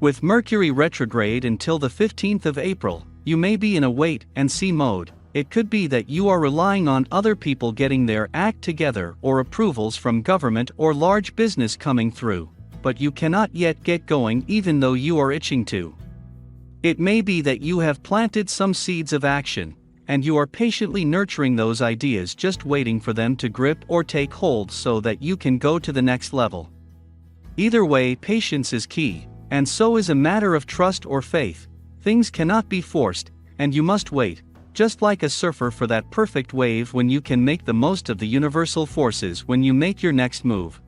With Mercury retrograde until the 15th of April, you may be in a wait-and-see mode. It could be that you are relying on other people getting their act together or approvals from government or large business coming through, but you cannot yet get going even though you are itching to. It may be that you have planted some seeds of action, and you are patiently nurturing those ideas, just waiting for them to grip or take hold so that you can go to the next level. Either way, patience is key, and so is a matter of trust or faith. Things cannot be forced, and you must wait, just like a surfer, for that perfect wave when you can make the most of the universal forces when you make your next move.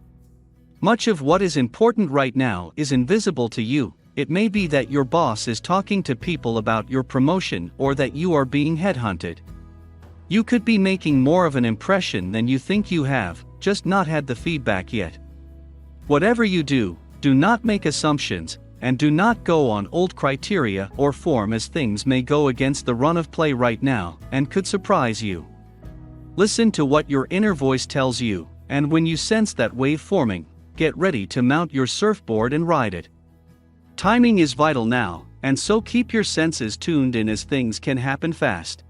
Much of what is important right now is invisible to you. It may be that your boss is talking to people about your promotion or that you are being headhunted. You could be making more of an impression than you think you have, just not had the feedback yet. Whatever you do, do not make assumptions, and do not go on old criteria or form, as things may go against the run of play right now and could surprise you. Listen to what your inner voice tells you, and when you sense that wave forming, get ready to mount your surfboard and ride it. Timing is vital now, and so keep your senses tuned in, as things can happen fast.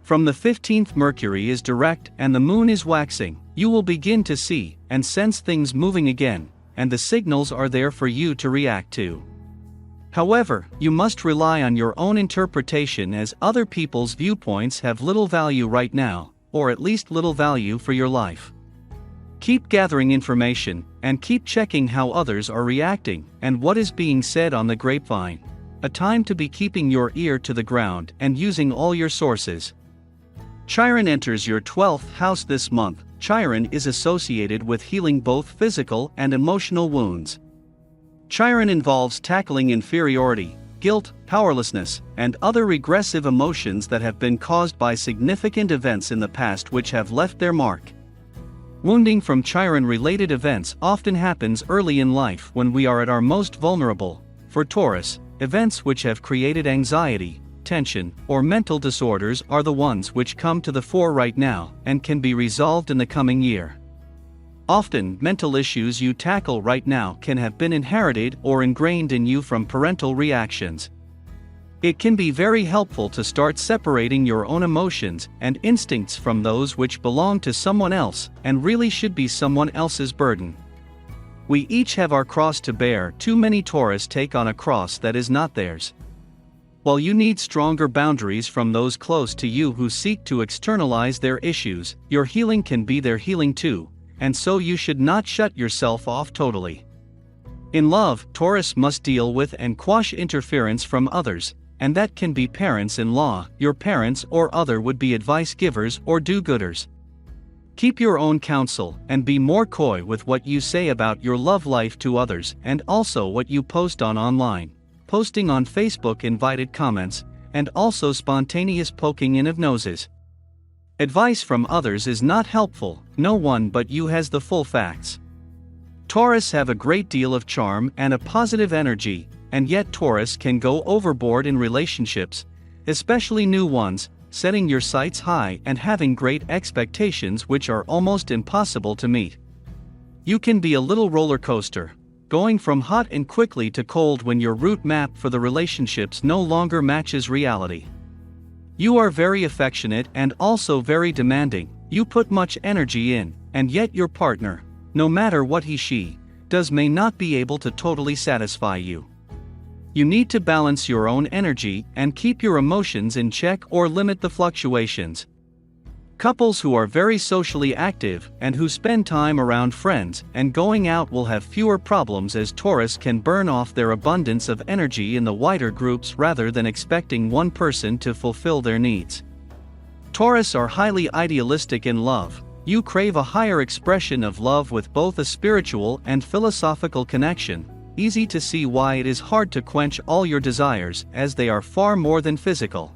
From the 15th, Mercury is direct and the moon is waxing. You will begin to see and sense things moving again, and the signals are there for you to react to. However, you must rely on your own interpretation, as other people's viewpoints have little value right now, or at least little value for your life. Keep gathering information, and keep checking how others are reacting and what is being said on the grapevine. A time to be keeping your ear to the ground and using all your sources. Chiron enters your 12th house this month. Chiron is associated with healing both physical and emotional wounds. Chiron involves tackling inferiority, guilt, powerlessness, and other regressive emotions that have been caused by significant events in the past which have left their mark. Wounding from Chiron-related events often happens early in life when we are at our most vulnerable. For Taurus, events which have created anxiety, tension, or mental disorders are the ones which come to the fore right now and can be resolved in the coming year. Often, mental issues you tackle right now can have been inherited or ingrained in you from parental reactions. It can be very helpful to start separating your own emotions and instincts from those which belong to someone else and really should be someone else's burden. We each have our cross to bear. Too many Taurus take on a cross that is not theirs. While you need stronger boundaries from those close to you who seek to externalize their issues, your healing can be their healing too, and so you should not shut yourself off totally. In love, Taurus must deal with and quash interference from others, and that can be parents-in-law, your parents, or other would-be advice givers or do-gooders. Keep your own counsel and be more coy with what you say about your love life to others, and also what you post online. Posting on Facebook invited comments, and also spontaneous poking in of noses. Advice from others is not helpful. No one but you has the full facts. Taurus have a great deal of charm and a positive energy, and yet Taurus can go overboard in relationships, especially new ones, setting your sights high and having great expectations which are almost impossible to meet. You can be a little roller coaster, going from hot and quickly to cold when your route map for the relationships no longer matches reality. You are very affectionate and also very demanding. You put much energy in, and yet your partner, no matter what he/she does, may not be able to totally satisfy you. You need to balance your own energy and keep your emotions in check or limit the fluctuations. Couples who are very socially active and who spend time around friends and going out will have fewer problems, as Taurus can burn off their abundance of energy in the wider groups rather than expecting one person to fulfill their needs. Taurus are highly idealistic in love. You crave a higher expression of love with both a spiritual and philosophical connection. Easy to see why it is hard to quench all your desires, as they are far more than physical.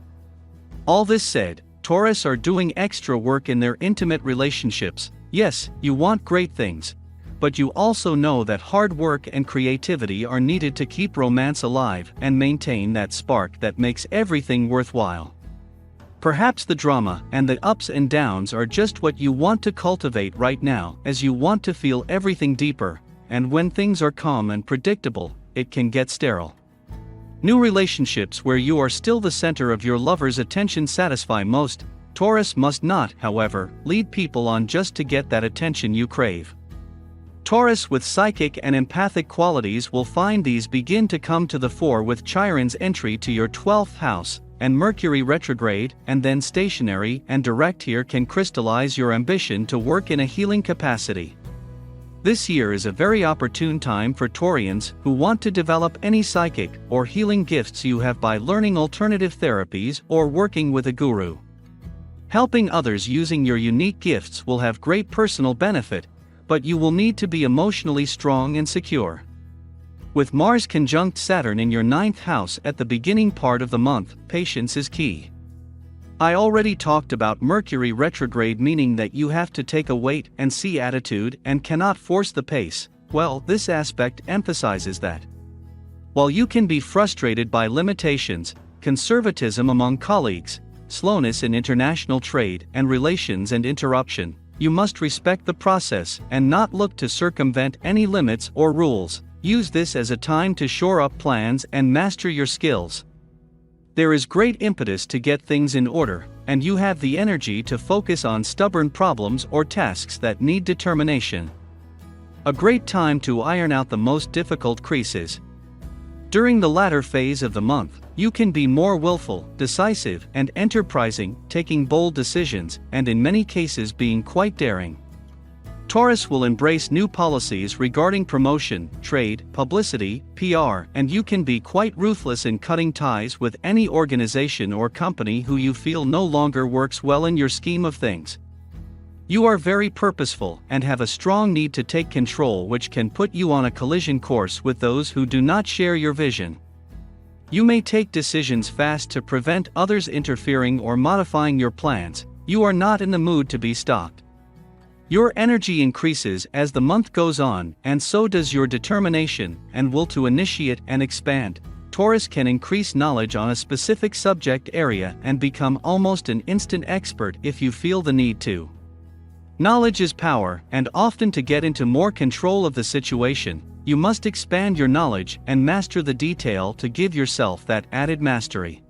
All this said, Taurus are doing extra work in their intimate relationships. Yes, you want great things, but you also know that hard work and creativity are needed to keep romance alive and maintain that spark that makes everything worthwhile. Perhaps the drama and the ups and downs are just what you want to cultivate right now, as you want to feel everything deeper. And when things are calm and predictable, it can get sterile. New relationships where you are still the center of your lover's attention satisfy most. Taurus must not, however, lead people on just to get that attention you crave. Taurus with psychic and empathic qualities will find these begin to come to the fore with Chiron's entry to your 12th house, and Mercury retrograde and then stationary and direct here can crystallize your ambition to work in a healing capacity. This year is a very opportune time for Taurians who want to develop any psychic or healing gifts you have by learning alternative therapies or working with a guru. Helping others using your unique gifts will have great personal benefit, but you will need to be emotionally strong and secure. With Mars conjunct Saturn in your 9th house at the beginning part of the month, patience is key. I already talked about Mercury retrograde, meaning that you have to take a wait-and-see attitude and cannot force the pace. Well, this aspect emphasizes that. While you can be frustrated by limitations, conservatism among colleagues, slowness in international trade and relations and interruption, you must respect the process and not look to circumvent any limits or rules. Use this as a time to shore up plans and master your skills. There is great impetus to get things in order, and you have the energy to focus on stubborn problems or tasks that need determination. A great time to iron out the most difficult creases. During the latter phase of the month, you can be more willful, decisive, and enterprising, taking bold decisions, and in many cases being quite daring. Taurus will embrace new policies regarding promotion, trade, publicity, PR, and you can be quite ruthless in cutting ties with any organization or company who you feel no longer works well in your scheme of things. You are very purposeful and have a strong need to take control, which can put you on a collision course with those who do not share your vision. You may take decisions fast to prevent others interfering or modifying your plans. You are not in the mood to be stopped. Your energy increases as the month goes on, and so does your determination and will to initiate and expand. Taurus can increase knowledge on a specific subject area and become almost an instant expert if you feel the need to. Knowledge is power, and often to get into more control of the situation, you must expand your knowledge and master the detail to give yourself that added mastery.